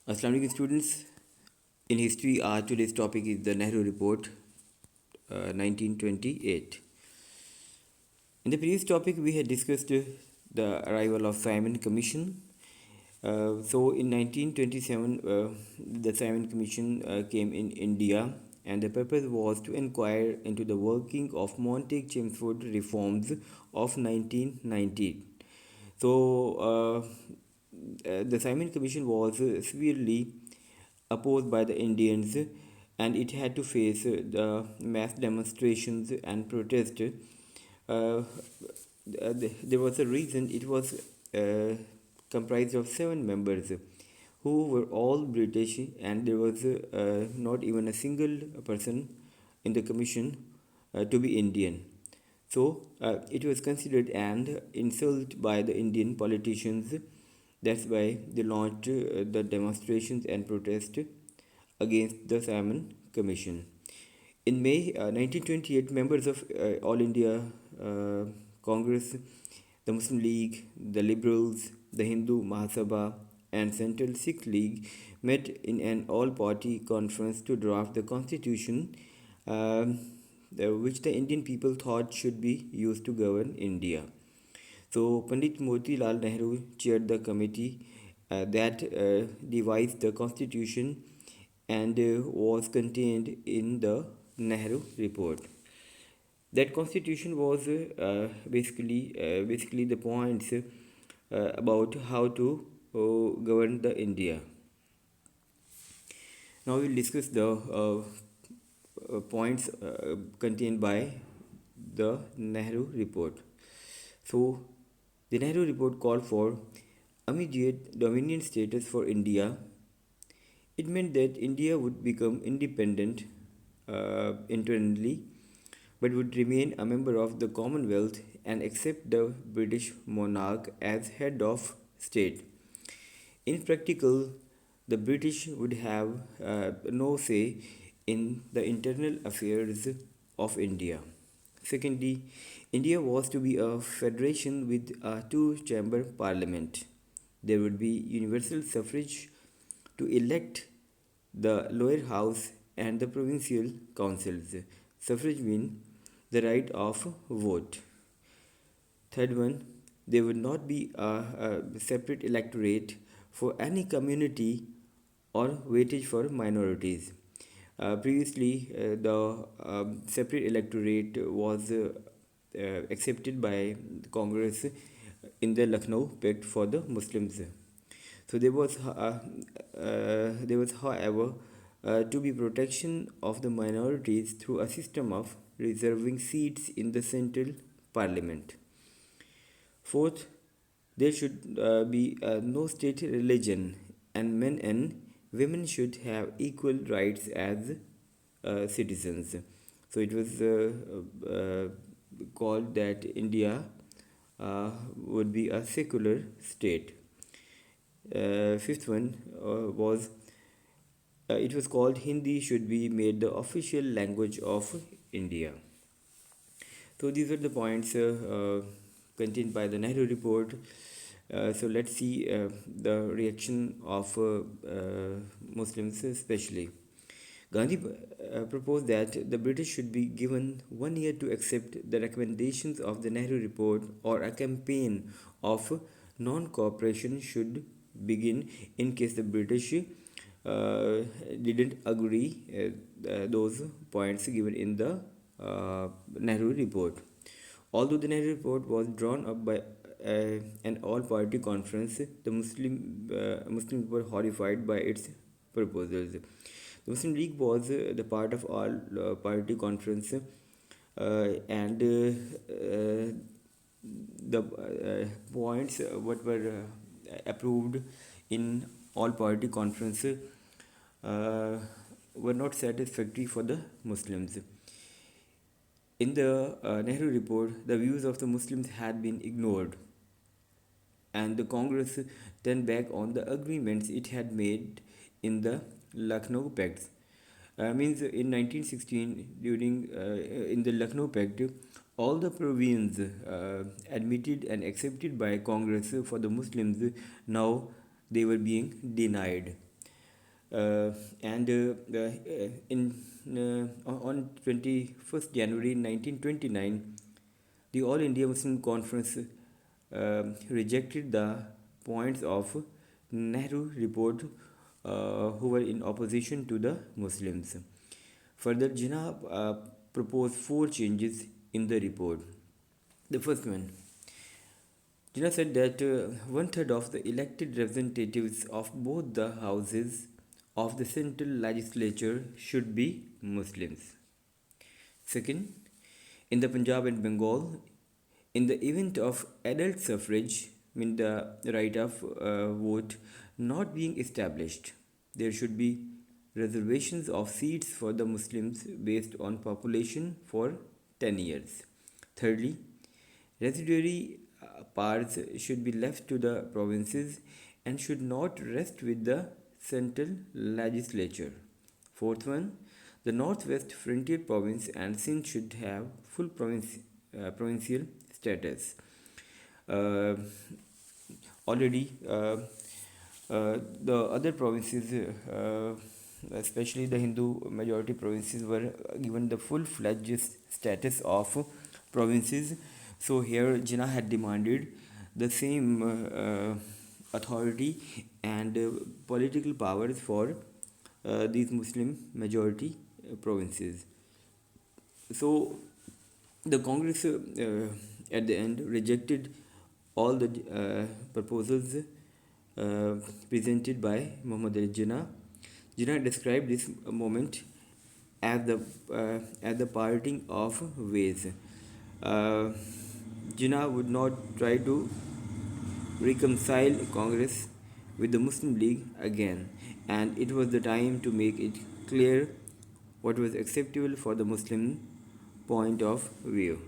Assalamu alaikum students. In history, our today's topic is the Nehru Report 1928. In the previous topic, we had discussed the arrival of Simon Commission. So in 1927, the Simon Commission came in India, and the purpose was to inquire into the working of Montague-Chelmsford reforms of 1919. The Simon Commission was severely opposed by the Indians, and it had to face the mass demonstrations and protest. There was a reason it was uh, comprised of seven members who were all British, and there was not even a single person in the commission to be Indian. It was considered an insult by the Indian politicians. That's why they launched the demonstrations and protest against the Simon Commission. In May 1928, members of All India uh, Congress, the Muslim League, the Liberals, the Hindu Mahasabha, and Central Sikh League met in an all-party conference to draft the constitution um, which the Indian people thought should be used to govern India. So Pandit Motilal Nehru chaired the committee that devised the constitution and was contained in the Nehru report. That constitution was basically the points about how to govern the India. Now we'll discuss the points contained by the Nehru report. So, the Nehru report called for immediate dominion status for India. It meant that India would become independent internally but would remain a member of the Commonwealth and accept the British monarch as head of state. In practical, the British would have no say in the internal affairs of India. Secondly, India was to be a federation with a two-chamber parliament. There would be universal suffrage to elect the lower house and the provincial councils. Suffrage means the right of vote. Third one, there would not be a separate electorate for any community or weightage for minorities. Previously, the separate electorate was accepted by Congress in the Lucknow Pact for the Muslims. So there was, however, to be protection of the minorities through a system of reserving seats in the central parliament. Fourth, there should be no state religion, and men and women should have equal rights as citizens. So it was called that India would be a secular state. Fifth one was it was called Hindi should be made the official language of India. So these are the points contained by the Nehru report. So let's see the reaction of Muslims especially. Gandhi proposed that the British should be given 1 year to accept the recommendations of the Nehru report, or a campaign of non-cooperation should begin in case the British didn't agree those points given in the Nehru report. Although the Nehru report was drawn up by an all-party conference, the Muslims were horrified by its proposals. The Muslim League was the part of all-party conference, and the points what were approved in all-party conference were not satisfactory for the Muslims. In the Nehru report, the views of the Muslims had been ignored, and the Congress turned back on the agreements it had made in the Lucknow Pact. Means in 1916, during in the Lucknow Pact, all the provisions admitted and accepted by Congress for the Muslims, now they were being denied. On 21st January 1929, the All India Muslim Conference rejected the points of Nehru report, who were in opposition to the Muslims. Further, Jinnah proposed four changes in the report. The first one, Jinnah said that one third of the elected representatives of both the houses of the central legislature should be Muslims. Second, in the Punjab and Bengal, in the event of adult suffrage, mean the right of vote not being established, there should be reservations of seats for the Muslims based on population for 10 years. Thirdly, residuary powers should be left to the provinces and should not rest with the central legislature. Fourth one, the Northwest Frontier Province and Sindh should have full provincial status. Uh, Already, the other provinces, especially the Hindu majority provinces, were given the full-fledged status of provinces. So here, Jinnah had demanded the same authority and political powers for these Muslim majority provinces. So the Congress at the end rejected all the proposals uh, presented by Muhammad Ali Jinnah. Jinnah described this moment as the parting of ways. Uh, Jinnah would not try to reconcile Congress with the Muslim League again, and it was the time to make it clear what was acceptable for the Muslim point of view.